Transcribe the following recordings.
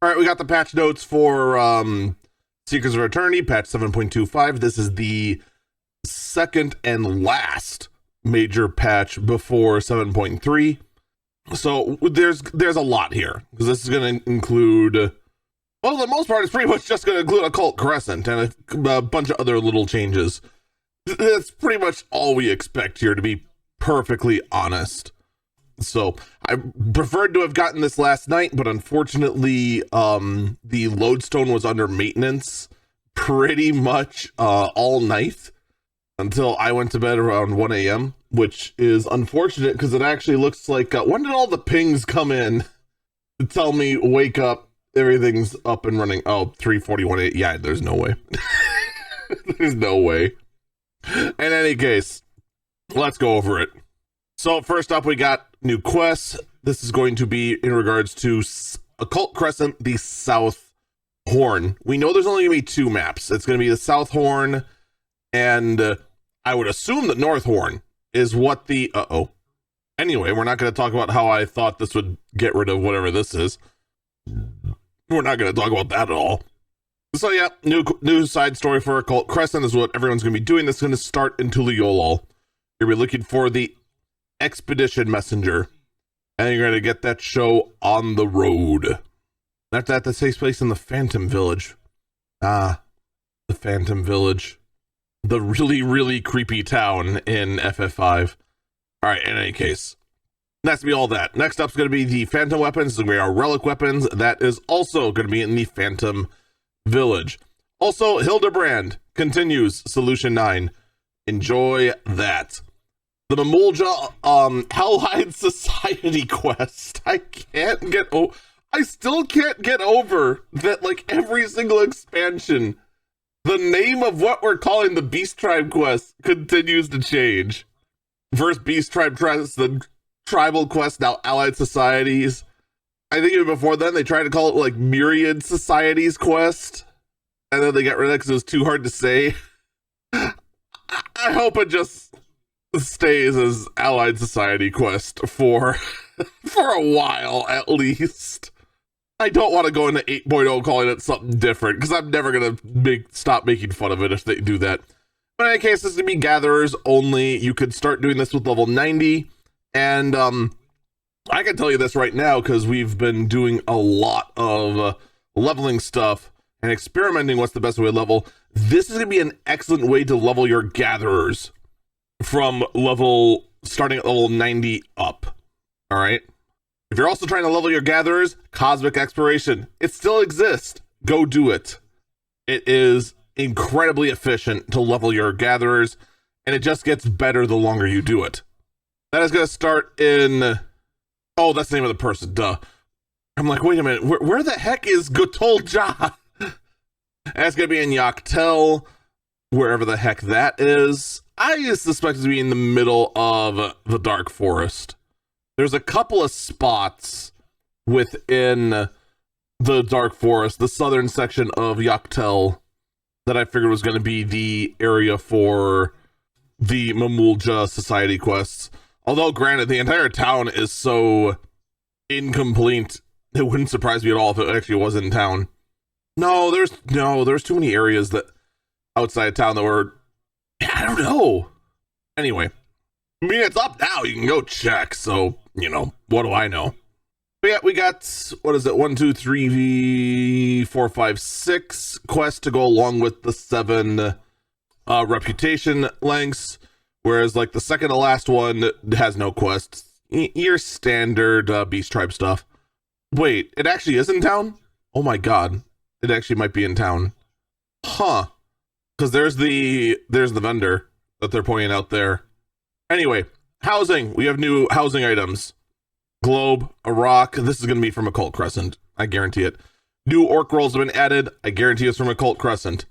All right, we got the patch notes for Seekers of Eternity, patch 7.25. This is the second and last major patch before 7.3. So there's a lot here, because this is going to include, well, the most part is pretty much just going to include Occult Crescent and a bunch of other little changes. That's pretty much all we expect here, to be perfectly honest. So I preferred to have gotten this last night, but unfortunately, the lodestone was under maintenance pretty much all night until I went to bed around 1 a.m., which is unfortunate because it actually looks like, when did all the pings come in to tell me wake up, everything's up and running? Oh, 3:41. Yeah, there's no way. There's no way. In any case, let's go over it. So first up, we got new quests. This is going to be in regards to Occult Crescent, the South Horn. We know there's only going to be two maps. It's going to be the South Horn, and I would assume the North Horn is what the... Anyway, we're not going to talk about how I thought this would get rid of whatever this is. We're not going to talk about that at all. So yeah, new side story for Occult Crescent is what everyone's going to be doing. This is going to start in Tuliolol. You're going to be looking for the Expedition Messenger, and you're going to get that show on the road. That takes place in the Phantom Village. The Phantom Village. The really, really creepy town in FF5. Alright, in any case, that's going to be all that. Next up is going to be the Phantom Weapons. This is going to be our Relic Weapons. That is also going to be in the Phantom Village. Also, Hildebrand continues Solution 9. Enjoy that. The Mamulja Hellhide Society quest. I still can't get over that, like, every single expansion, the name of what we're calling the Beast Tribe quest continues to change. First Beast Tribe quest, the Tribal quest, now Allied Societies. I think even before then they tried to call it like Myriad Societies quest, and then they got rid of it because it was too hard to say. I hope it just stays as Allied Society quest for a while at least. I don't want to go into 8.0 calling it something different, because I'm never going to stop making fun of it if they do that. But in any case, this is going to be gatherers only. You could start doing this with level 90, and I can tell you this right now, because we've been doing a lot of leveling stuff and experimenting what's the best way to level. This is going to be an excellent way to level your gatherers from starting at level 90 up. All right. If you're also trying to level your gatherers, Cosmic Exploration, it still exists. Go do it. It is incredibly efficient to level your gatherers, and it just gets better the longer you do it. That is going to start in... Oh, that's the name of the person. Duh. I'm like, wait a minute. Where the heck is Gotolja? That's going to be in Yaktel, wherever the heck that is. I suspect it to be in the middle of the Dark Forest. There's a couple of spots within the Dark Forest, the southern section of Yaktel, that I figured was going to be the area for the Mamulja Society quests. Although, granted, the entire town is so incomplete, it wouldn't surprise me at all if it actually was in town. There's too many areas that outside town that were, I don't know. Anyway, I mean, it's up now. You can go check. So, what do I know? But yeah, we got, 1, 2, 3, 4, 5, 6 quests to go along with the 7 reputation lengths. Whereas, like, the second to last one has no quests. Your standard Beast Tribe stuff. Wait, it actually is in town? Oh my god. It actually might be in town. Huh. Because there's the vendor that they're pointing out there. Anyway, housing. We have new housing items. Globe, a rock. This is going to be from Occult Crescent. I guarantee it. New orc rolls have been added. I guarantee it's from Occult Crescent.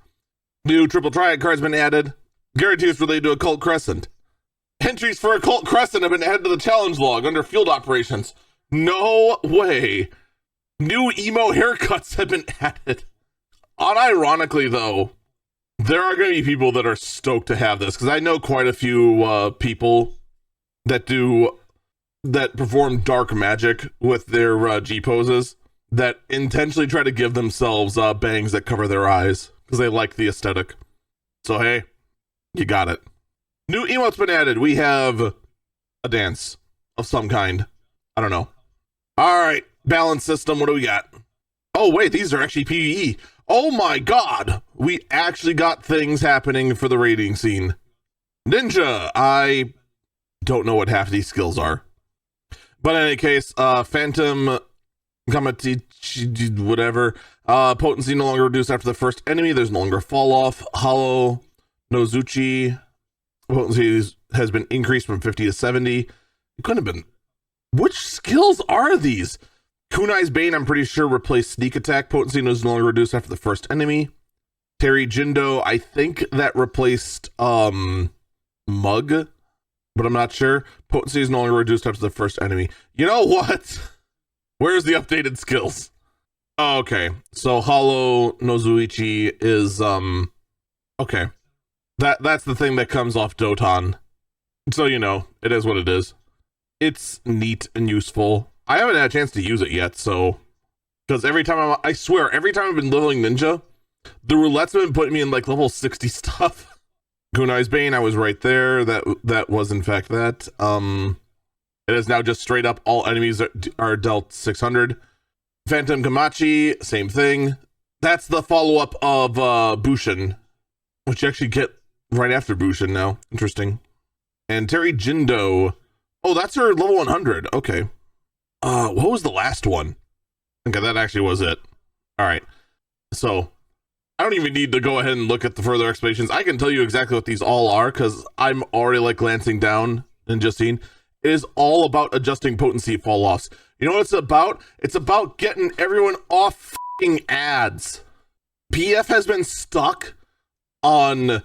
New triple triad cards have been added. Guarantee it's related to Occult Crescent. Entries for Occult Crescent have been added to the challenge log under field operations. No way. New emo haircuts have been added. Unironically, though, there are going to be people that are stoked to have this, because I know quite a few people that perform dark magic with their G poses. that intentionally try to give themselves bangs that cover their eyes because they like the aesthetic. So hey, you got it. New emotes been added. We have a dance of some kind. I don't know. All right, balance system. What do we got? Oh wait, these are actually PvE. Oh my god, we actually got things happening for the raiding scene. Ninja. I don't know what half these skills are, but in any case, Phantom, Kamati, whatever. Potency no longer reduced after the first enemy. There's no longer fall off. Hollow Nozuchi. Potency has been increased from 50 to 70. It couldn't have been. Which skills are these? Kunai's Bane, I'm pretty sure, replaced Sneak Attack. Potency was no longer reduced after the first enemy. Terry Jindo, I think that replaced Mug, but I'm not sure. Potency is no longer reduced after the first enemy. You know what? Where's the updated skills? Oh, okay, so Hollow Nozuichi is okay. That's the thing that comes off Doton. So you know, it is what it is. It's neat and useful. I haven't had a chance to use it yet, so because every time I swear, every time I've been leveling Ninja, the roulette's been putting me in like level 60 stuff. Kunai's Bane, I was right there. That was in fact that. It is now just straight up all enemies are dealt 600. Phantom Kamachi, same thing. That's the follow-up of Bushin, which you actually get right after Bushin now. Interesting. And Terry Jindo. Oh, that's her level 100. Okay. What was the last one? Okay, that actually was it. All right. So I don't even need to go ahead and look at the further explanations. I can tell you exactly what these all are because I'm already like glancing down and just seeing. It is all about adjusting potency fall offs. You know what it's about? It's about getting everyone off f***ing ads. PF has been stuck on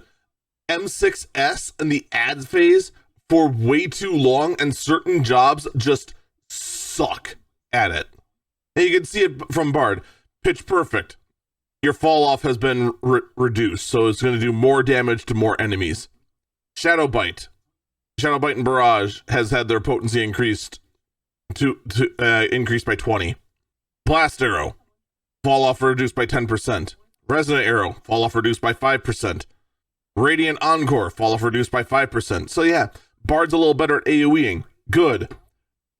M6S in the ads phase for way too long, and certain jobs just suck at it. And you can see it from Bard. Pitch Perfect. Your fall off has been reduced, so it's going to do more damage to more enemies. Shadow Bite and Barrage has had their potency increased to increased by 20. Blast Arrow, fall off reduced by 10%. Resonant Arrow, fall off reduced by 5%. Radiant Encore, fall off reduced by 5%. So yeah, Bard's a little better at AoEing. Good.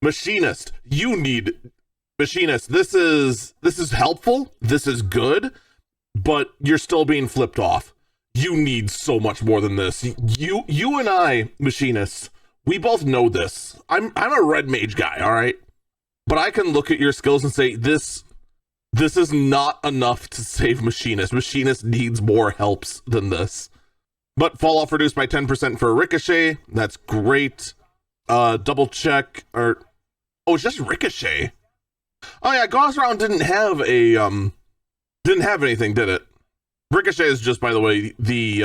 Machinist, you need Machinist. This is helpful. This is good, but you're still being flipped off. You need so much more than this. You and I, Machinists, we both know this. I'm a red mage guy, all right? But I can look at your skills and say this is not enough to save Machinist. Machinist needs more helps than this. But fall off reduced by 10% for Ricochet. That's great. Double check or it's just Ricochet. Oh yeah, Gauze Round didn't have anything, did it? Ricochet is just, by the way, the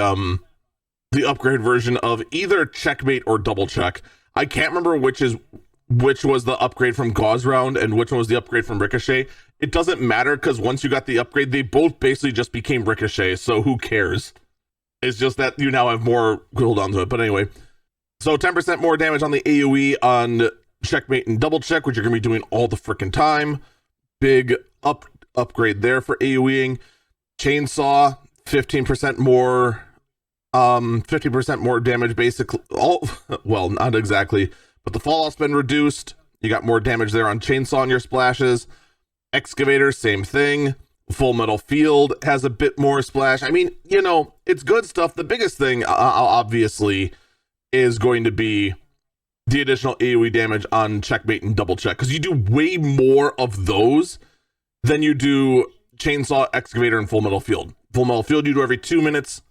upgrade version of either Checkmate or Double Check. I can't remember which was the upgrade from Gauze Round and which one was the upgrade from Ricochet. It doesn't matter because once you got the upgrade, they both basically just became Ricochet, so who cares? It's just that you now have more cooldown to it. But anyway, so 10% more damage on the AoE on Checkmate and Double Check, which you're going to be doing all the freaking time. Big upgrade there for AoEing. Chainsaw, 15% more, 50% more damage, basically. Well, not exactly, but the fall off's been reduced. You got more damage there on Chainsaw on your splashes. Excavator, same thing. Full Metal Field has a bit more splash. I mean, you know, it's good stuff. The biggest thing, obviously, is going to be the additional AoE damage on Checkmate and Double Check, because you do way more of those than you do Chainsaw, Excavator, and Full Metal Field. Full Metal Field you do every 2 minutes.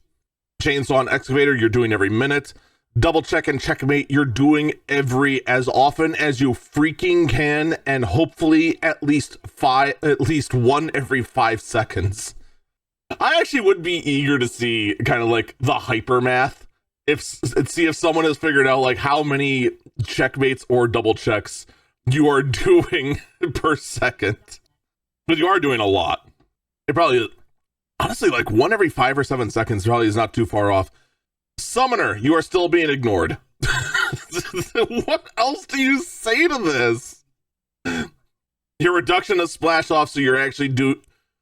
Chainsaw and Excavator you're doing every minute. Double Check and Checkmate you're doing as often as you freaking can, and hopefully at least one every 5 seconds. I actually would be eager to see kind of like the hyper math, see if someone has figured out like how many checkmates or double checks you are doing per second. But you are doing a lot. It probably, honestly, like one every 5 or 7 seconds probably is not too far off. Summoner, you are still being ignored. What else do you say to this? Your reduction of splash off, so you're actually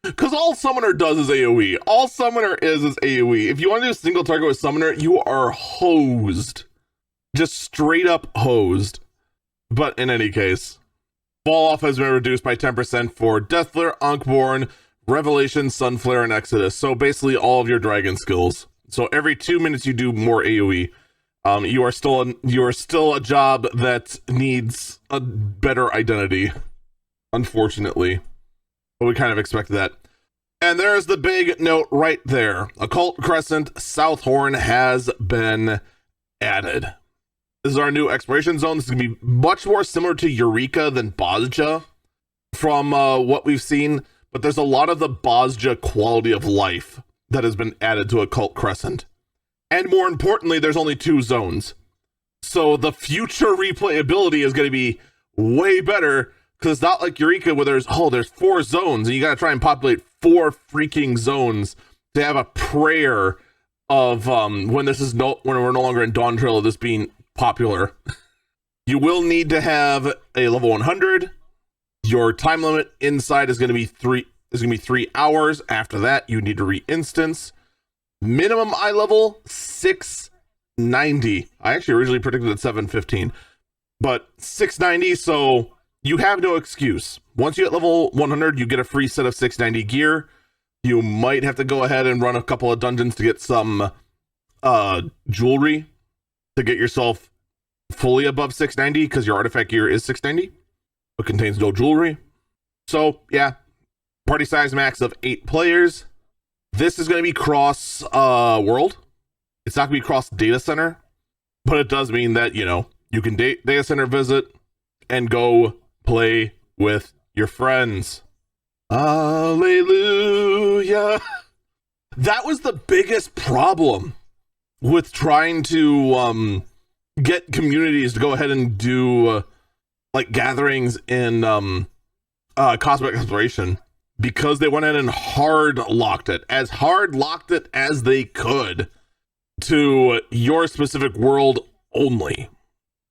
because all Summoner does is AoE. All Summoner is AoE. If you want to do a single target with Summoner, you are hosed. Just straight up hosed. But in any case, fall off has been reduced by 10% for Deathflare, Ankborn, Revelation, Sunflare, and Exodus. So basically all of your dragon skills. So every 2 minutes you do more AoE. You are still a job that needs a better identity, unfortunately. But we kind of expected that. And there's the big note right there. Occult Crescent Southhorn has been added. This is our new exploration zone. This is going to be much more similar to Eureka than Bozja from what we've seen. But there's a lot of the Bozja quality of life that has been added to Occult Crescent. And more importantly, there's only 2 zones. So the future replayability is going to be way better, because it's not like Eureka where there's 4 zones and you got to try and populate 4 freaking zones to have a prayer of when we're no longer in Dawn Trail of this being popular. You will need to have a level 100. Your time limit inside is going to be 3 hours. After that, you need to re-instance. Minimum eye level 690. I actually originally predicted at 715, but 690. So you have no excuse. Once you hit level 100, you get a free set of 690 gear. You might have to go ahead and run a couple of dungeons to get some jewelry to get yourself fully above 690, because your artifact gear is 690 but contains no jewelry. So yeah, party size max of 8 players. This is going to be cross world. It's not going to be cross data center, but it does mean that, you can data center visit and go play with your friends. Hallelujah. That was the biggest problem with trying to get communities to go ahead and do like gatherings in Cosmic Exploration, because they went in and hard locked it as they could to your specific world only.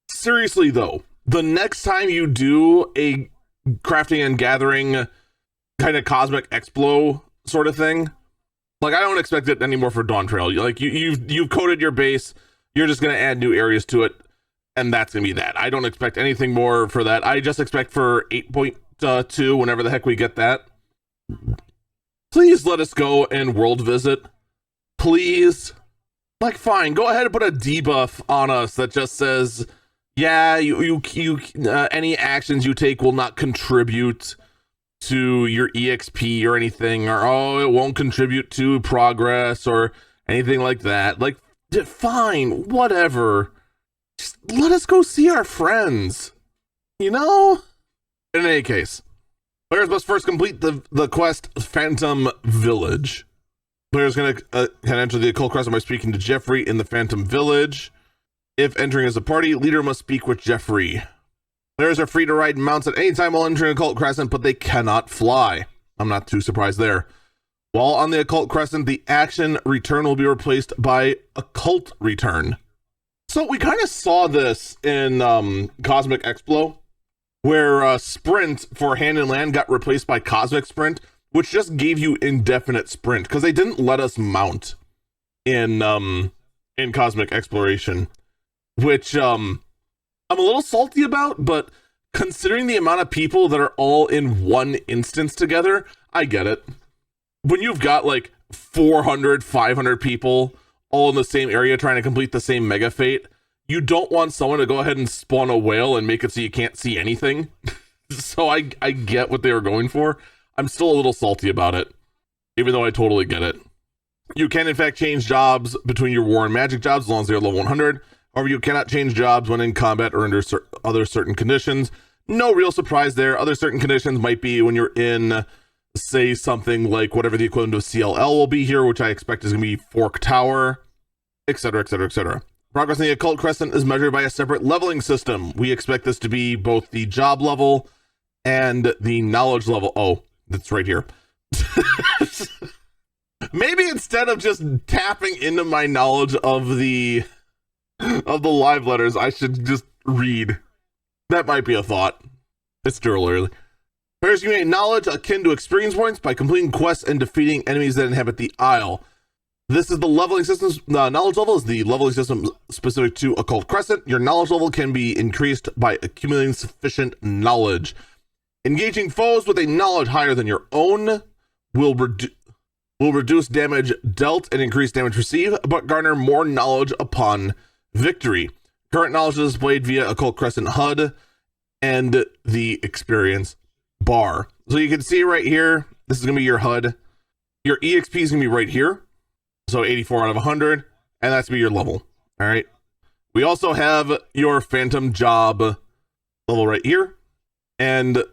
Seriously though, the next time you do a crafting and gathering kind of Cosmic Explo sort of thing, like, I don't expect it anymore for Dawn Trail. Like, you've coded your base, you're just going to add new areas to it, and that's going to be that. I don't expect anything more for that. I just expect for 8.2, whenever the heck we get that, please let us go and world visit. Please. Like, fine, go ahead and put a debuff on us that just says, yeah, any actions you take will not contribute to your EXP or anything, or it won't contribute to progress or anything like that. Like, fine, whatever. Just let us go see our friends. In any case, players must first complete the quest Phantom Village. Players can enter the Occult Crescent by speaking to Jeffrey in the Phantom Village. If entering as a party, leader must speak with Jeffrey. Players are free to ride mounts at any time while entering Occult Crescent, but they cannot fly. I'm not too surprised there. While on the Occult Crescent, the action return will be replaced by Occult Return. So we kind of saw this in Cosmic Explo, where Sprint for Hand and Land got replaced by Cosmic Sprint, which just gave you indefinite sprint, because they didn't let us mount in Cosmic Exploration, which I'm a little salty about, but considering the amount of people that are all in one instance together, I get it. When you've got like 400, 500 people all in the same area trying to complete the same mega fate, you don't want someone to go ahead and spawn a whale and make it so you can't see anything. So I get what they were going for. I'm still a little salty about it, even though I totally get it. You can in fact change jobs between your war and magic jobs as long as they're level 100. However, you cannot change jobs when in combat or under other certain conditions. No real surprise there. Other certain conditions might be when you're in, say, something like whatever the equivalent of CLL will be here, which I expect is going to be Fork Tower, etc., etc., etc. Progress in the Occult Crescent is measured by a separate leveling system. We expect this to be both the job level and the knowledge level. Oh, that's right here. Maybe instead of just tapping into my knowledge of the live letters, I should just read. That might be a thought. It's still early. Players can gain knowledge akin to experience points by completing quests and defeating enemies that inhabit the Isle. This is the leveling system. Knowledge level is the leveling system specific to Occult Crescent. Your knowledge level can be increased by accumulating sufficient knowledge. Engaging foes with a knowledge higher than your own will reduce damage dealt and increase damage received, but garner more knowledge upon victory. Current knowledge is displayed via Occult Crescent HUD and the experience bar. So you can see right here, this is going to be your HUD. Your EXP is going to be right here. So 84 out of 100, and that's be your level. All right. We also have your Phantom Job level right here. And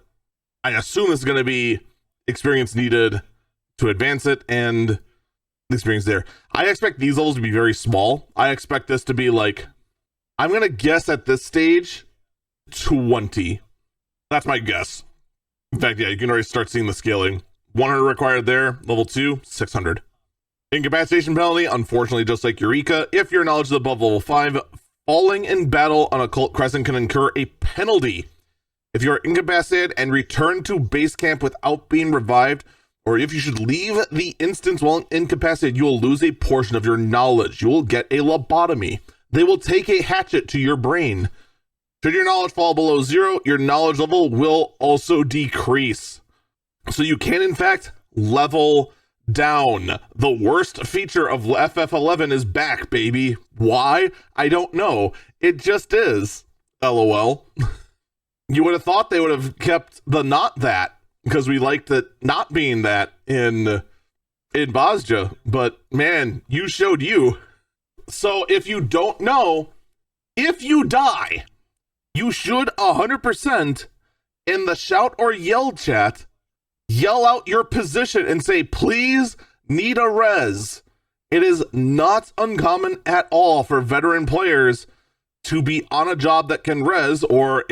I assume this is going to be experience needed to advance it and experience there. I expect these levels to be very small. I expect this to be like, I'm going to guess at this stage, 20. That's my guess. In fact, yeah, you can already start seeing the scaling. 100 required there. Level 2, 600. Incapacitation penalty, unfortunately, just like Eureka, if your knowledge is above level 5, falling in battle on Occult Crescent can incur a penalty. If you are incapacitated and return to base camp without being revived, or if you should leave the instance while incapacitated, you will lose a portion of your knowledge. You will get a lobotomy. They will take a hatchet to your brain. Should your knowledge fall below 0, your knowledge level will also decrease. So you can, in fact, level down. The worst feature of FF11 is back, baby. Why? I don't know. It just is. LOL. You would have thought they would have kept the not that, because we liked it not being that in Bosja, but man, you showed you. So if you don't know, if you die, you should 100% in the shout or yell chat yell out your position and say, please, need a res. It is not uncommon at all for veteran players to be on a job that can res, or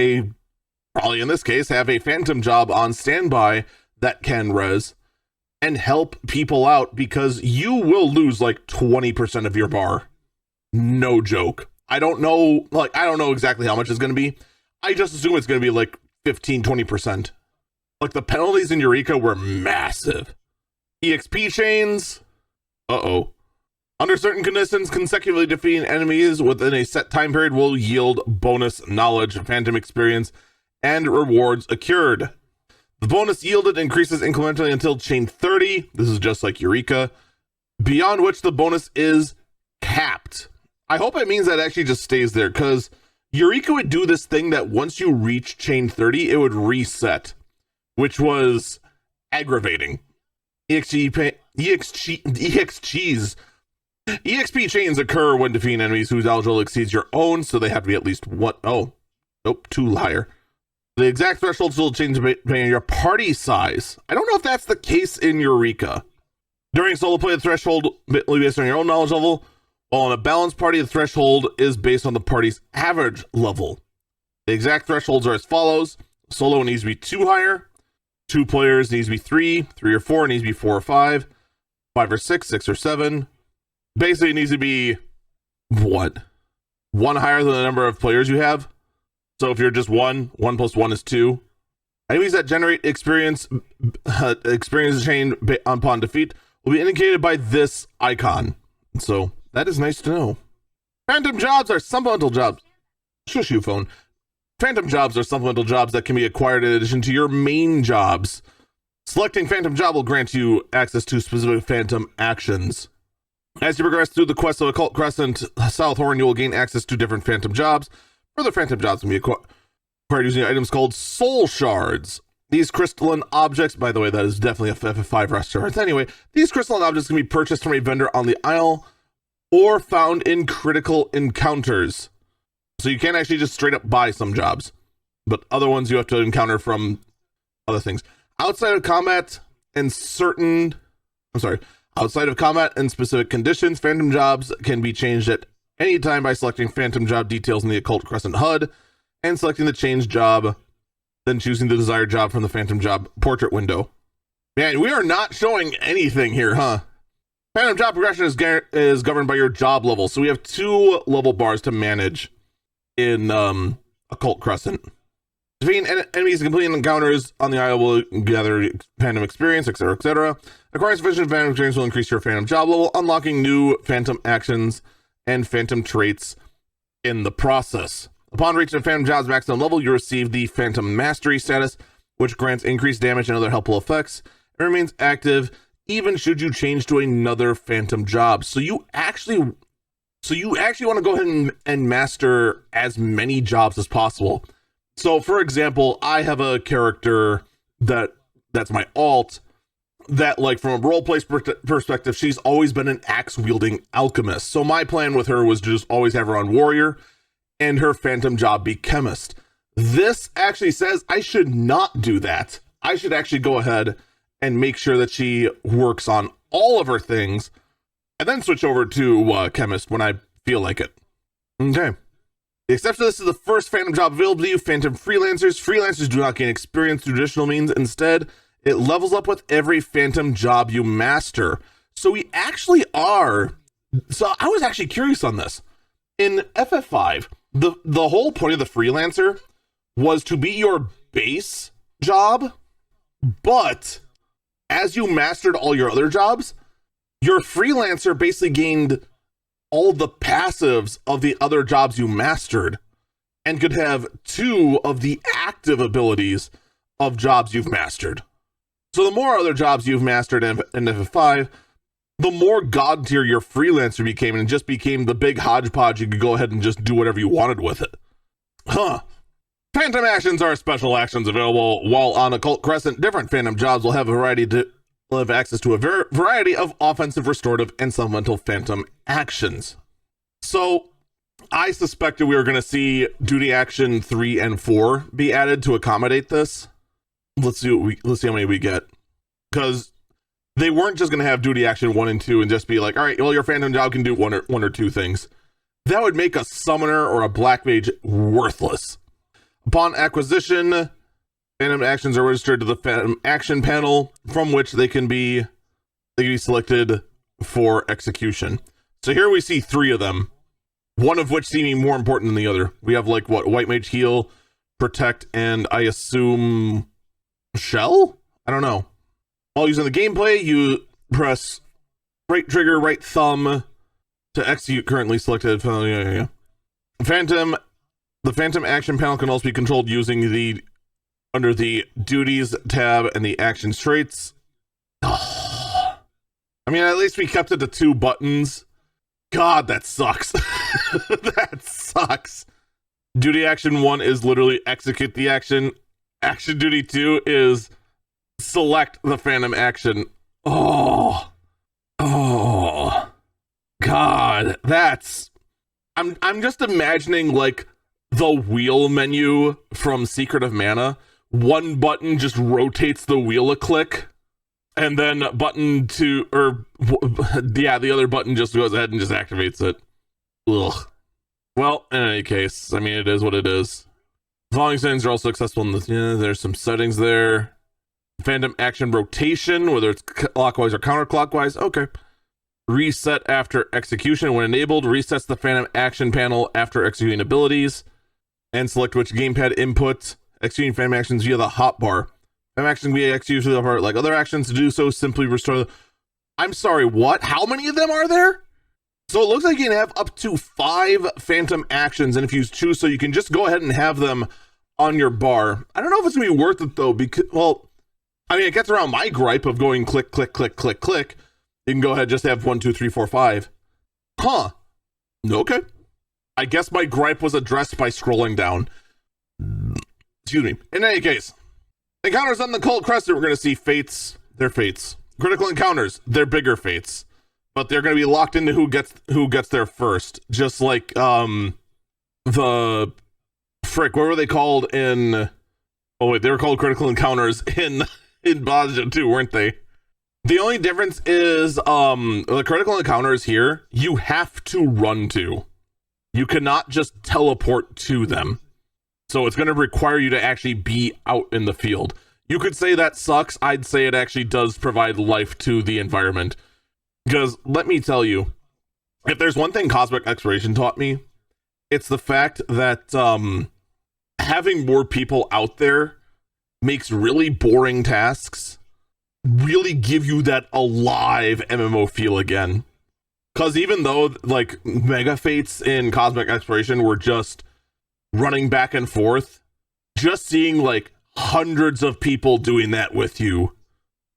probably in this case, have a phantom job on standby that can res and help people out, because you will lose like 20% of your bar. No joke. I don't know exactly how much it's going to be. I just assume it's going to be like 15, 20%. Like, the penalties in Eureka were massive. EXP chains. Under certain conditions, consecutively defeating enemies within a set time period will yield bonus knowledge, phantom experience, and rewards accrued. The bonus yielded increases incrementally until chain 30. This is just like Eureka, beyond which the bonus is capped. I hope it means that actually just stays there, because Eureka would do this thing that once you reach chain 30, it would reset, which was aggravating. EXP chains occur when defeating enemies whose knowledge level exceeds your own, so they have to be at least one. Oh, nope, 2 higher. The exact thresholds will change depending on your party size. I don't know if that's the case in Eureka. During solo play, the threshold will be based on your own knowledge level, while in a balanced party, the threshold is based on the party's average level. The exact thresholds are as follows. Solo needs to be 2 higher. 2 players needs to be 3. 3 or 4 needs to be 4 or 5. 5 or 6, 6 or 7. Basically, it needs to be, what? 1 higher than the number of players you have. So if you're just 1, 1 plus 1 is 2. Enemies that generate experience chain upon defeat will be indicated by this icon. So that is nice to know. Phantom jobs are supplemental jobs. Shush you, phone. Phantom jobs are supplemental jobs that can be acquired in addition to your main jobs. Selecting Phantom job will grant you access to specific Phantom actions. As you progress through the quest of Occult Crescent Southhorn, you will gain access to different Phantom jobs. Further Phantom jobs can be acquired using items called Soul Shards. These crystalline objects, by the way, that is definitely a FF5 restaurant. Anyway, these crystalline objects can be purchased from a vendor on the Isle or found in critical encounters. So you can't actually just straight up buy some jobs, but other ones you have to encounter from other things. Outside of combat and specific conditions, Phantom jobs can be changed at any time by selecting Phantom job details in the Occult Crescent HUD and selecting the change job, then choosing the desired job from the Phantom job portrait window. Man, we are not showing anything here, huh? Phantom job progression is governed by your job level. So we have 2 level bars to manage in Occult Crescent. Defeating enemies and completing encounters on the isle will gather phantom experience, etc., etc. Acquiring sufficient phantom experience will increase your phantom job level, unlocking new phantom actions and phantom traits in the process. Upon reaching a phantom job's maximum level, you receive the Phantom Mastery status, which grants increased damage and other helpful effects. It remains active even should you change to another phantom job. So you actually want to go ahead and master as many jobs as possible. So for example, I have a character that's my alt that, like, from a roleplay perspective, she's always been an axe wielding alchemist. So my plan with her was to just always have her on warrior and her phantom job be chemist. This actually says I should not do that. I should actually go ahead and make sure that she works on all of her things and then switch over to chemist when I feel like it. Okay. The exception to this is the first phantom job available to you, phantom freelancers. Freelancers do not gain experience through traditional means. Instead, it levels up with every phantom job you master. So we actually are. So I was actually curious on this. In FF5, the whole point of the freelancer was to be your base job, but as you mastered all your other jobs, your freelancer basically gained all the passives of the other jobs you mastered and could have 2 of the active abilities of jobs you've mastered. So the more other jobs you've mastered in FF5, the more god tier your freelancer became, and it just became the big hodgepodge. You could go ahead and just do whatever you wanted with it. Phantom actions are special actions available while on Occult Crescent. Different phantom jobs will have access to a variety of offensive, restorative, and supplemental phantom actions. So I suspected we were going to see duty action 3 and 4 be added to accommodate this. Let's see how many we get, because they weren't just going to have duty action 1 and 2 and just be like, all right, well, your phantom job can do one or two things. That would make a summoner or a black mage worthless. Upon acquisition, phantom actions are registered to the phantom action panel, from which they can be selected for execution. So here we see 3 of them, one of which seeming more important than the other. We have, like, what, white mage heal, protect, and I assume shell? I don't know. While using the gameplay, you press right trigger, right thumb to execute currently selected. The phantom action panel can also be controlled using under the duties tab and the actions traits. I mean, at least we kept it to 2 buttons. God, that sucks. That sucks. Duty action 1 is literally execute the action. Action duty 2 is select the phantom action. Oh, God, I'm just imagining, like, the wheel menu from Secret of Mana. One button just rotates the wheel a click, and then the other button just goes ahead and just activates it. Ugh. Well, in any case, I mean, it is what it is. Volume settings are also accessible in there's some settings there. Phantom action rotation, whether it's clockwise or counterclockwise. Okay. Reset after execution. When enabled, resets the phantom action panel after executing abilities. And select which gamepad input. Executing phantom actions via the hotbar. Phantom actions can be executed via the hotbar. Like other actions, to do so, simply restore I'm sorry, what? How many of them are there? So it looks like you can have up to 5 phantom actions, and if you choose so, you can just go ahead and have them on your bar. I don't know if it's gonna be worth it though, because, well, I mean, it gets around my gripe of going click, click, click, click, click. You can go ahead and just have 1, 2, 3, 4, 5. Huh. Okay. I guess my gripe was addressed by scrolling down. Excuse me. In any case, encounters on the Occult Crescent, we're going to see fates. They're fates. Critical encounters, they're bigger fates. But they're going to be locked into who gets there first. Just like the frick, what were they called in? Oh wait, they were called critical encounters in Baja too, weren't they? The only difference is the critical encounters here, you have to run to. You cannot just teleport to them. So it's going to require you to actually be out in the field. You could say that sucks. I'd say it actually does provide life to the environment. Because let me tell you, if there's one thing Cosmic Exploration taught me, it's the fact that having more people out there makes really boring tasks really give you that alive MMO feel again. Because even though like mega fates in Cosmic Exploration were just running back and forth, just seeing like hundreds of people doing that with you,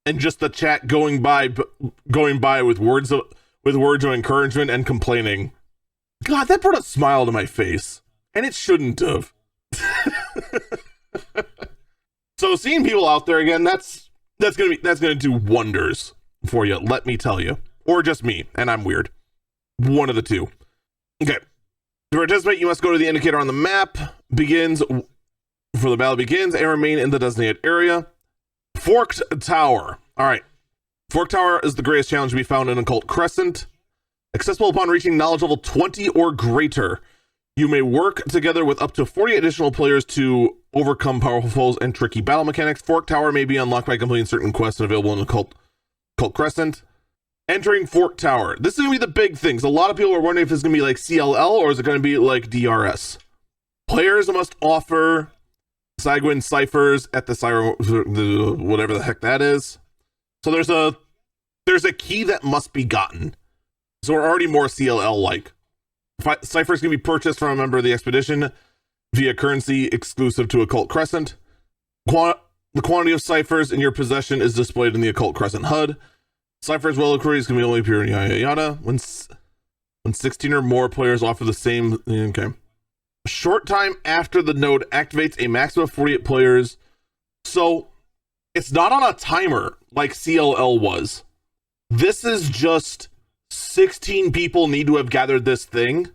and just the chat going by with words of encouragement and complaining, God, that brought a smile to my face, and it shouldn't have. So seeing people out there again, that's gonna do wonders for you, let me tell you. Or just me, and I'm weird. One of the two. Okay. To participate, you must go to the indicator on the map, before the battle begins, and remain in the designated area. Forked Tower. Alright. Forked Tower is the greatest challenge to be found in Occult Crescent. Accessible upon reaching knowledge level 20 or greater. You may work together with up to 40 additional players to overcome powerful foes and tricky battle mechanics. Forked Tower may be unlocked by completing certain quests available in Occult Crescent. Entering Forked Tower. This is going to be the big things. A lot of people are wondering if it's going to be like CLL or is it going to be like DRS. Players must offer Cygwin ciphers at the whatever the heck that is. So there's a key that must be gotten. So we're already more CLL-like. Ciphers can be purchased from a member of the expedition via currency exclusive to Occult Crescent. The quantity of ciphers in your possession is displayed in the Occult Crescent HUD. Ciphers well queries can be only appear in yada yada. When 16 or more players offer the same. Okay. A short time after the node activates, a maximum of 48 players. So it's not on a timer like CLL was. This is just 16 people need to have gathered this thing,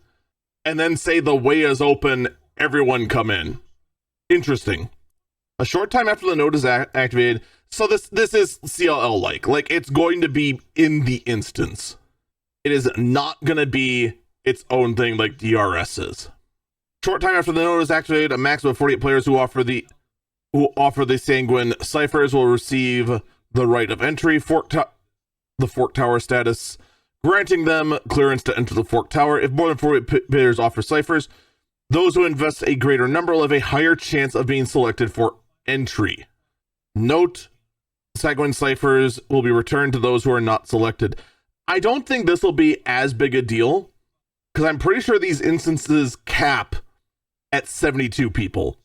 and then say the way is open, everyone come in. Interesting. A short time after the node is activated. So this is CLL-like. Like, it's going to be in the instance. It is not going to be its own thing like DRS is. Short time after the node is activated, a maximum of 48 players who offer the Sanguine ciphers will receive the right of entry. The Fork Tower status, granting them clearance to enter the Fork Tower. If more than 48 players offer ciphers, those who invest a greater number will have a higher chance of being selected for entry. Note, Sanguine ciphers will be returned to those who are not selected. I don't think this will be as big a deal, because I'm pretty sure these instances cap at 72 people.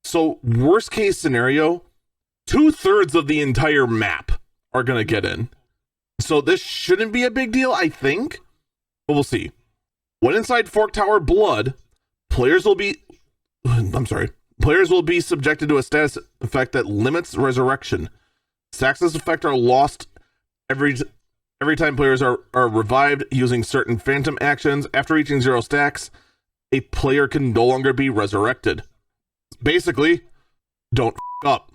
So worst case scenario, 2/3 of the entire map are going to get in. So this shouldn't be a big deal, I think, but we'll see. When inside Fork Tower Blood, players will be subjected to a status effect that limits resurrection. Stacks of this effect are lost every time players are revived using certain phantom actions. After reaching 0 stacks, a player can no longer be resurrected. Basically, don't f up.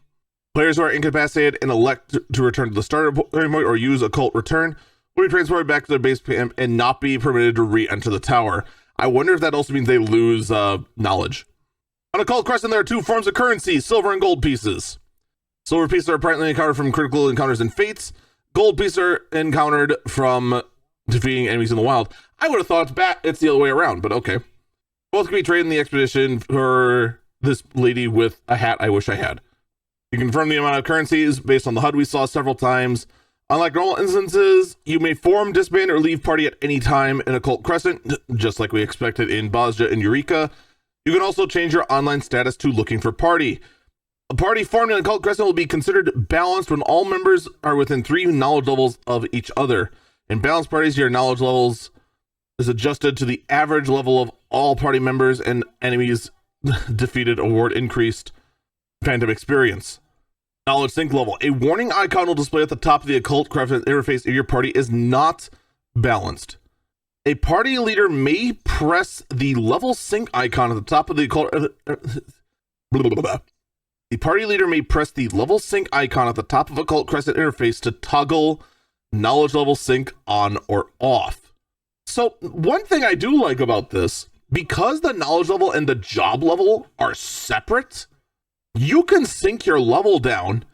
Players who are incapacitated and elect to return to the starter point or use Occult Return will be transported back to their base camp and not be permitted to re-enter the tower. I wonder if that also means they lose knowledge. On Occult Crescent, there are 2 forms of currency, silver and gold pieces. Silver pieces are apparently encountered from critical encounters and fates. Gold pieces are encountered from defeating enemies in the wild. I would have thought it's the other way around, but okay. Both can be traded in the expedition for this lady with a hat I wish I had. You confirm the amount of currencies based on the HUD we saw several times. Unlike normal instances, you may form, disband, or leave party at any time in Occult Crescent, just like we expected in Bozja and Eureka. You can also change your online status to looking for party. A party formed in Occult Crescent will be considered balanced when all members are within 3 knowledge levels of each other. In balanced parties, your knowledge levels is adjusted to the average level of all party members, and enemies defeated award increased phantom experience. Knowledge sync level. A warning icon will display at the top of the Occult Crescent interface if your party is not balanced. A party leader may press the level sync icon at the top of the Occult... The party leader may press the level sync icon at the top of Occult Crescent interface to toggle knowledge level sync on or off. So one thing I do like about this, because the knowledge level and the job level are separate, you can sync your level down,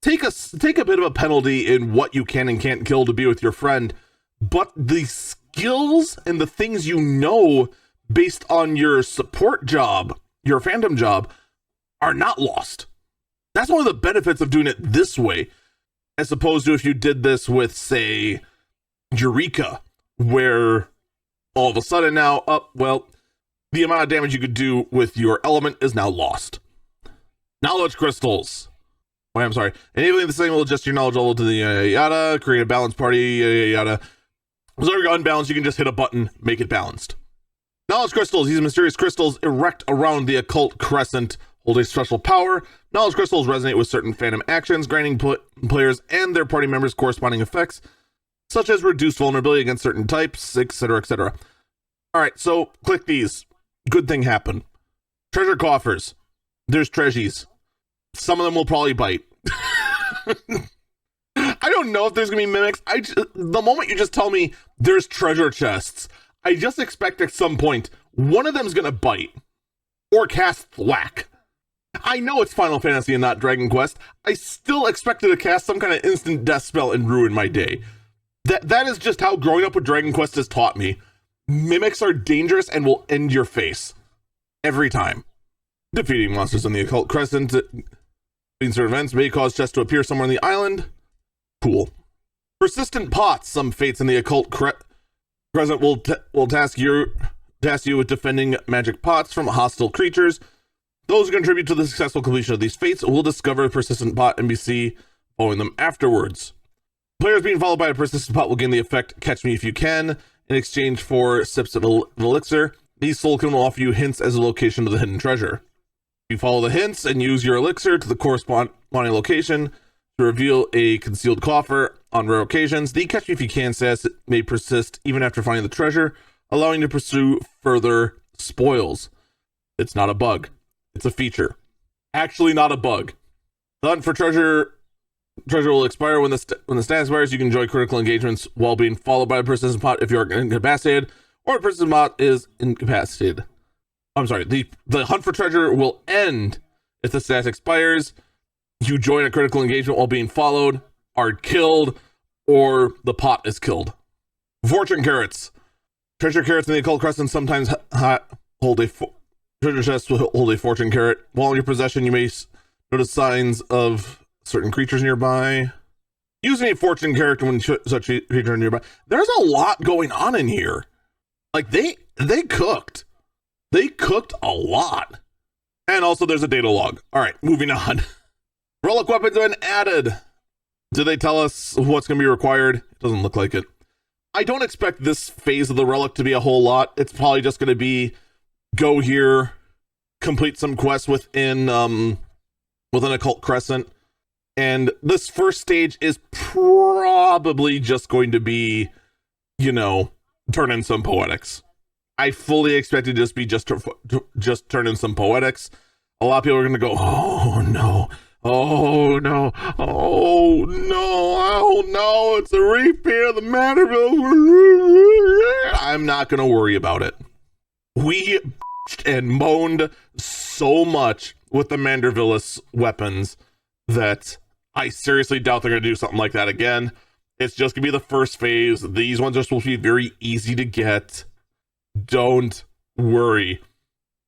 take a bit of a penalty in what you can and can't kill to be with your friend, but the skills and the things you know based on your support job, your Phantom job are not lost. That's one of the benefits of doing it this way, as opposed to if you did this with, say, Eureka, where all of a sudden now, the amount of damage you could do with your element is now lost. Knowledge crystals. I'm sorry. Enabling the same will adjust your knowledge level to the yada yada, create a balanced party, yada yada. So if you're unbalanced, you can just hit a button, make it balanced. Knowledge crystals. These mysterious crystals erect around the Occult Crescent hold a special power. Knowledge crystals resonate with certain Phantom actions, granting players and their party members corresponding effects, such as reduced vulnerability against certain types, etc., etc. All right, so click these. Good thing happened. Treasure coffers. There's treasures. Some of them will probably bite. I don't know if there's gonna be mimics. The moment you just tell me there's treasure chests, I just expect at some point one of them's gonna bite or cast thwack. I know it's Final Fantasy and not Dragon Quest. I still expected to cast some kind of instant death spell and ruin my day. That is just how growing up with Dragon Quest has taught me. Mimics are dangerous and will end your face every time. Defeating monsters on the Occult Crescent in certain events may cause chests to appear somewhere on the island. Cool. Persistent pots. Some fates in the Occult Crescent will task you with defending magic pots from hostile creatures. Those who contribute to the successful completion of these fates will discover a persistent pot NPC, following them afterwards. Players being followed by a persistent pot will gain the effect Catch Me If You Can in exchange for sips of elixir. These Soulkin will offer you hints as a location to the hidden treasure. You follow the hints and use your elixir to the corresponding location to reveal a concealed coffer. On rare occasions, the Catch Me If You Can status may persist even after finding the treasure, allowing you to pursue further spoils. It's not a bug. It's a feature. Actually not a bug. The hunt for treasure will expire when the status expires. You can enjoy critical engagements while being followed by a persistent pot if you are incapacitated, or a persistent pot is incapacitated. I'm sorry, the hunt for treasure will end if the status expires. You join a critical engagement while being followed, are killed, or the pot is killed. Fortune carrots. Treasure carrots in the Occult Crescent sometimes hold a treasure chest will hold a fortune carrot. While in your possession, you may notice signs of certain creatures nearby. Using a fortune carrot when such a creature nearby. There's a lot going on in here. Like they cooked. They cooked a lot. And also there's a data log. All right, moving on. Relic weapons have been added. Did they tell us what's going to be required? It doesn't look like it. I don't expect this phase of the relic to be a whole lot. It's probably just going to be go here, complete some quests within Occult Crescent. And this first stage is probably just going to be, turn in some poetics. I fully expect it to just be just turn in some poetics. A lot of people are going to go, oh no, oh no, oh no, oh no, it's a repeat of the Manderville. I'm not going to worry about it. We and moaned so much with the Mandervillis weapons that I seriously doubt they're going to do something like that again. It's just going to be the first phase. These ones are supposed to be very easy to get. Don't worry.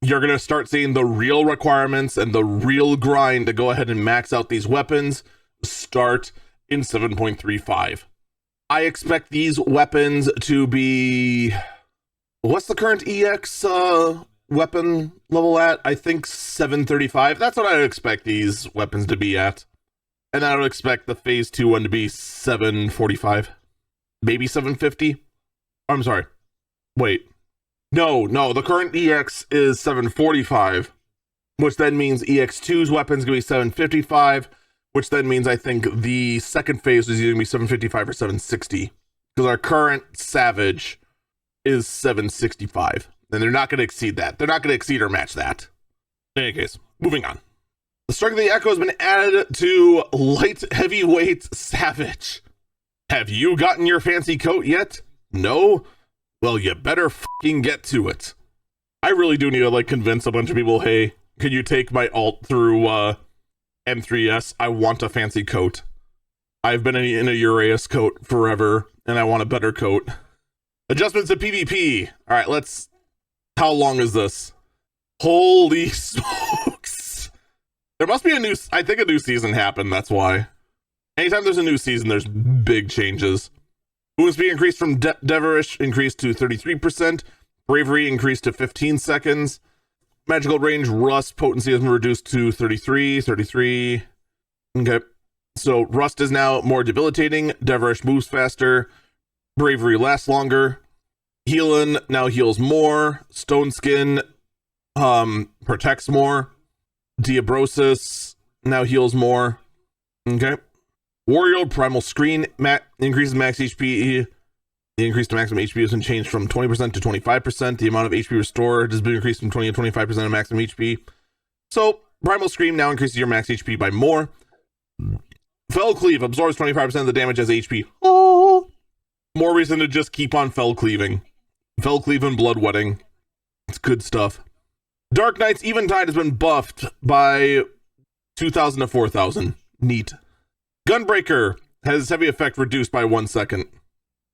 You're going to start seeing the real requirements and the real grind to go ahead and max out these weapons start in 7.35. I expect these weapons to be... What's the current EX weapon level at? I think 735. That's what I would expect these weapons to be at. And I would expect the phase 2 one to be 745. Maybe 750. I'm sorry. Wait. No, the current EX is 745, which then means EX2's weapon's going to be 755, which then means I think the second phase is either going to be 755 or 760, because our current Savage is 765, and they're not going to exceed that. They're not going to exceed or match that. In any case, moving on. The Strike of the Echo has been added to Light Heavyweight Savage. Have you gotten your fancy coat yet? No? Well, you better fucking get to it. I really do need to convince a bunch of people, hey, can you take my alt through M3S? I want a fancy coat. I've been in a Uraeus coat forever, and I want a better coat. Adjustments to PvP. All right, how long is this? Holy smokes. There must be I think a new season happened, that's why. Anytime there's a new season, there's big changes. Movement speed increased from Deverish increased to 33%. Bravery increased to 15 seconds. Magical range Rust potency has been reduced to 33. Okay. So Rust is now more debilitating. Deverish moves faster. Bravery lasts longer. Healing now heals more. Stone Skin protects more. Diabrosis now heals more. Okay. Warrior Primal Screen increases max HP. The increase to maximum HP has been changed from 20% to 25%. The amount of HP restored has been increased from 20 to 25% of maximum HP. So Primal Scream now increases your max HP by more. Fell Cleave absorbs 25% of the damage as HP. Oh, more reason to just keep on Fell Cleaving. Fell Cleave and Bloodwetting. It's good stuff. Dark Knight's Eventide has been buffed by 2,000 to 4,000. Neat. Gunbreaker has heavy effect reduced by 1 second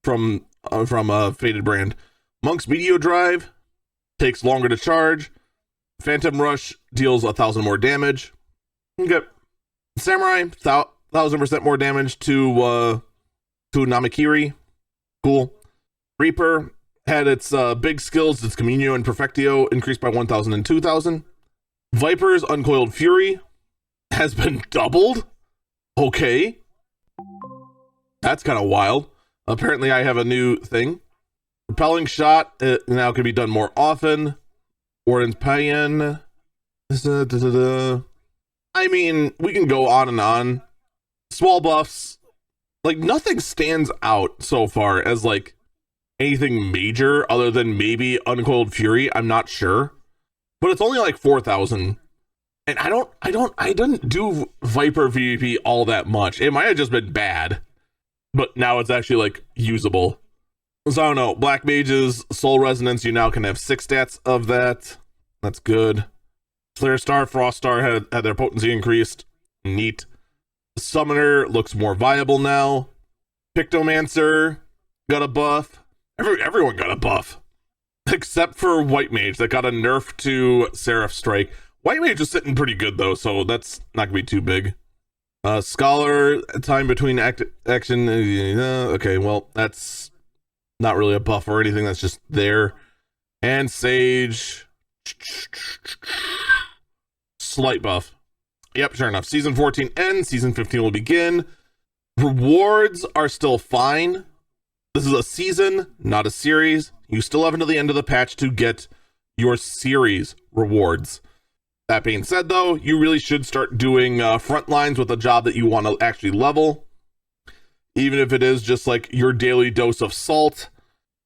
from Faded Brand. Monk's Meteor Drive takes longer to charge. Phantom Rush deals 1,000 more damage. Okay. Samurai 1,000% more damage to Namakiri. Cool. Reaper had its big skills, its Communio and Perfectio increased by 1,000 and 2,000. Viper's Uncoiled Fury has been doubled. Okay. That's kind of wild. Apparently I have a new thing. Repelling Shot now can be done more often. Warden's Payan. I mean, we can go on and on. Small buffs. Like, nothing stands out so far as, like, anything major other than maybe Uncoiled Fury. I'm not sure. But it's only like 4,000. And I didn't do Viper PvP all that much. It might have just been bad, but now it's actually like usable. So I don't know. Black Mage's Soul Resonance, you now can have 6 stats of that. That's good. Slayer Star, Frost Star had their potency increased. Neat. Summoner looks more viable now. Pictomancer got a buff. Everyone got a buff. Except for White Mage that got a nerf to Seraph Strike. White Mage is sitting pretty good though, so that's not gonna be too big. Scholar, time between action. Okay, well, that's not really a buff or anything, that's just there. And Sage. Slight buff. Yep, sure enough. Season 14 ends, Season 15 will begin. Rewards are still fine. This is a season, not a series. You still have until the end of the patch to get your series rewards. That being said, though, you really should start doing front lines with a job that you want to actually level. Even if it is just like your daily dose of salt.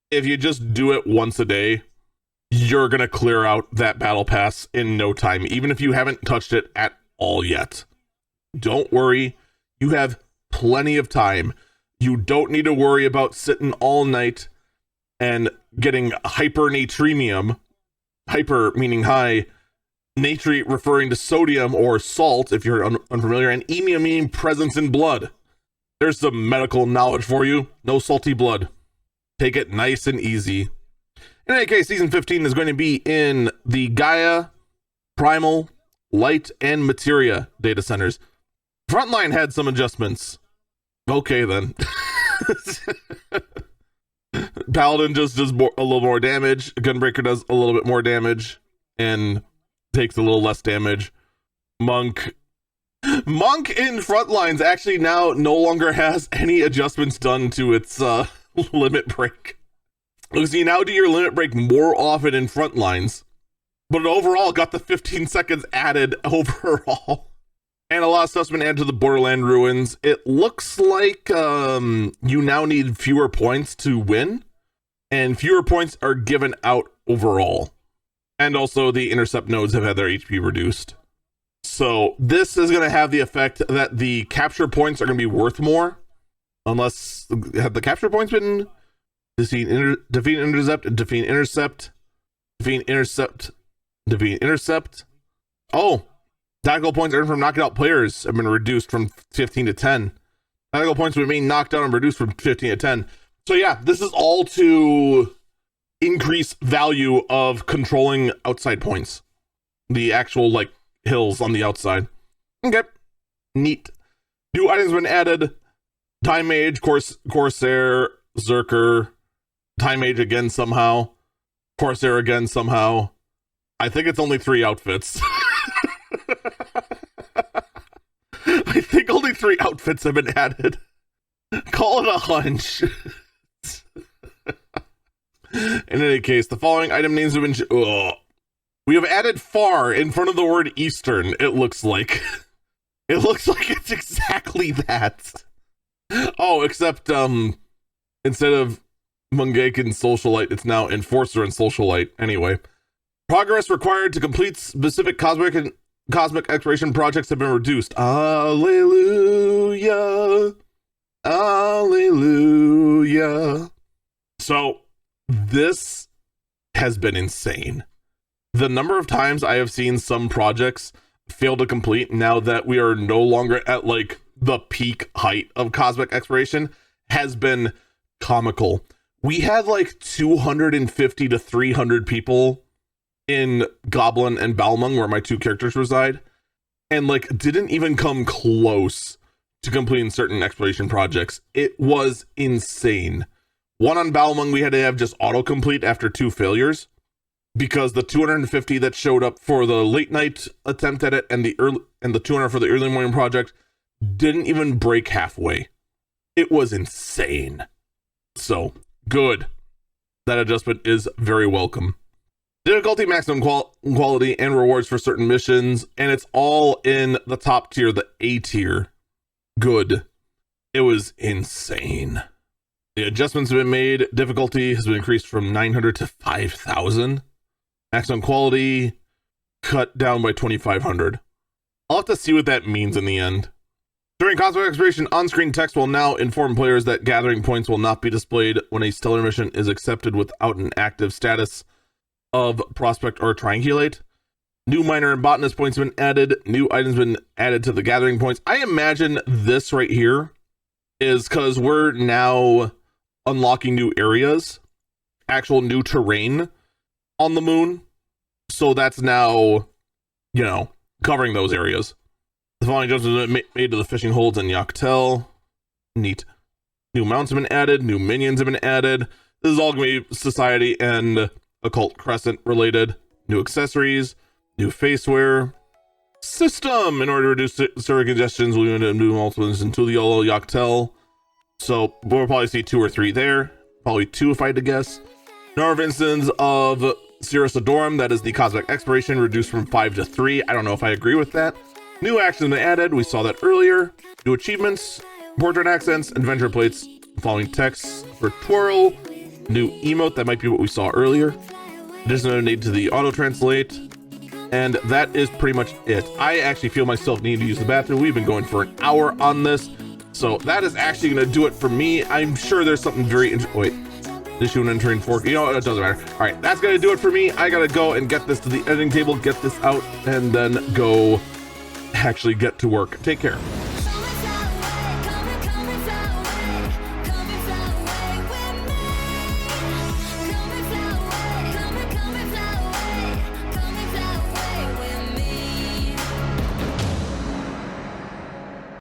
If you just do it once a day, you're going to clear out that battle pass in no time, even if you haven't touched it at all yet. Don't worry. You have plenty of time. You don't need to worry about sitting all night and getting hypernatremium. Hyper meaning high. Natrate referring to sodium or salt, if you're unfamiliar, and emia meaning presence in blood. There's some medical knowledge for you. No salty blood. Take it nice and easy. In any case, Season 15 is going to be in the Gaia, Primal, Light, and Materia data centers. Frontline had some adjustments. Okay, then. Paladin just does a little more damage. Gunbreaker does a little bit more damage. And takes a little less damage. Monk in Frontlines actually now no longer has any adjustments done to its limit break. So you now do your limit break more often in Frontlines, but overall got the 15 seconds added overall. And a lot of stuff's been added to the Borderland Ruins. It looks like you now need fewer points to win, and fewer points are given out overall. And also the intercept nodes have had their HP reduced. So this is going to have the effect that the capture points are going to be worth more. Unless, have the capture points been defeat intercept, defeat intercept, defeat intercept, defeat intercept. Oh, tactical points earned from knocking out players have been reduced from 15 to 10. Tactical points remain knocked out and reduced from 15 to 10. So yeah, this is all to increase value of controlling outside points. the actual like hills on the outside. Okay, neat. New items been added. Time Mage, Corsair, Zerker, Time Mage again somehow, Corsair again somehow. I think it's only 3 outfits. I think only 3 outfits have been added. Call it a hunch. In any case, the following item names have been... We have added far in front of the word Eastern, it looks like. It looks like it's exactly that. Oh, except instead of Mungaiken Socialite, it's now Enforcer and Socialite. Anyway, progress required to complete specific cosmic exploration projects have been reduced. Alleluia. Alleluia. So this has been insane. The number of times I have seen some projects fail to complete now that we are no longer at like the peak height of cosmic exploration has been comical. We had like 250 to 300 people in Goblin and Balmung, where my 2 characters reside, and like didn't even come close to completing certain exploration projects. It was insane. One on Balmung, we had to have just autocomplete after 2 failures because the 250 that showed up for the late night attempt at it and the 200 for the early morning project didn't even break halfway. It was insane. So, good. That adjustment is very welcome. Difficulty, maximum quality, and rewards for certain missions, and it's all in the top tier, the A tier. Good. It was insane. The adjustments have been made. Difficulty has been increased from 900 to 5,000. Maximum quality cut down by 2,500. I'll have to see what that means in the end. During cosmic exploration, on-screen text will now inform players that gathering points will not be displayed when a stellar mission is accepted without an active status of prospect or triangulate. New miner and botanist points have been added. New items have been added to the gathering points. I imagine this right here is because we're now unlocking new areas, actual new terrain on the moon. So that's now, you know, covering those areas. The following adjustments have been made to the fishing holds in Yoctel. Neat. New mounts have been added. New minions have been added. This is all going to be Society and Occult Crescent related. New accessories. New faceware. System! In order to reduce server congestions, we'll do multiples into the yellow Yoctel. So we'll probably see 2 or 3 there. Probably 2 if I had to guess. Number of instances of Cirrus Adorum, that is the cosmic exploration, reduced from 5 to 3. I don't know if I agree with that. New actions been added. We saw that earlier. New achievements, portrait accents, adventure plates, following texts for twirl. New emote, that might be what we saw earlier. Additional need to the auto translate. And that is pretty much it. I actually feel myself needing to use the bathroom. We've been going for an hour on this. So that is actually going to do it for me. I'm sure there's something very interesting. Wait. Issue and entering fork. You know what? It doesn't matter. All right. That's going to do it for me. I got to go and get this to the editing table, get this out, and then go actually get to work. Take care.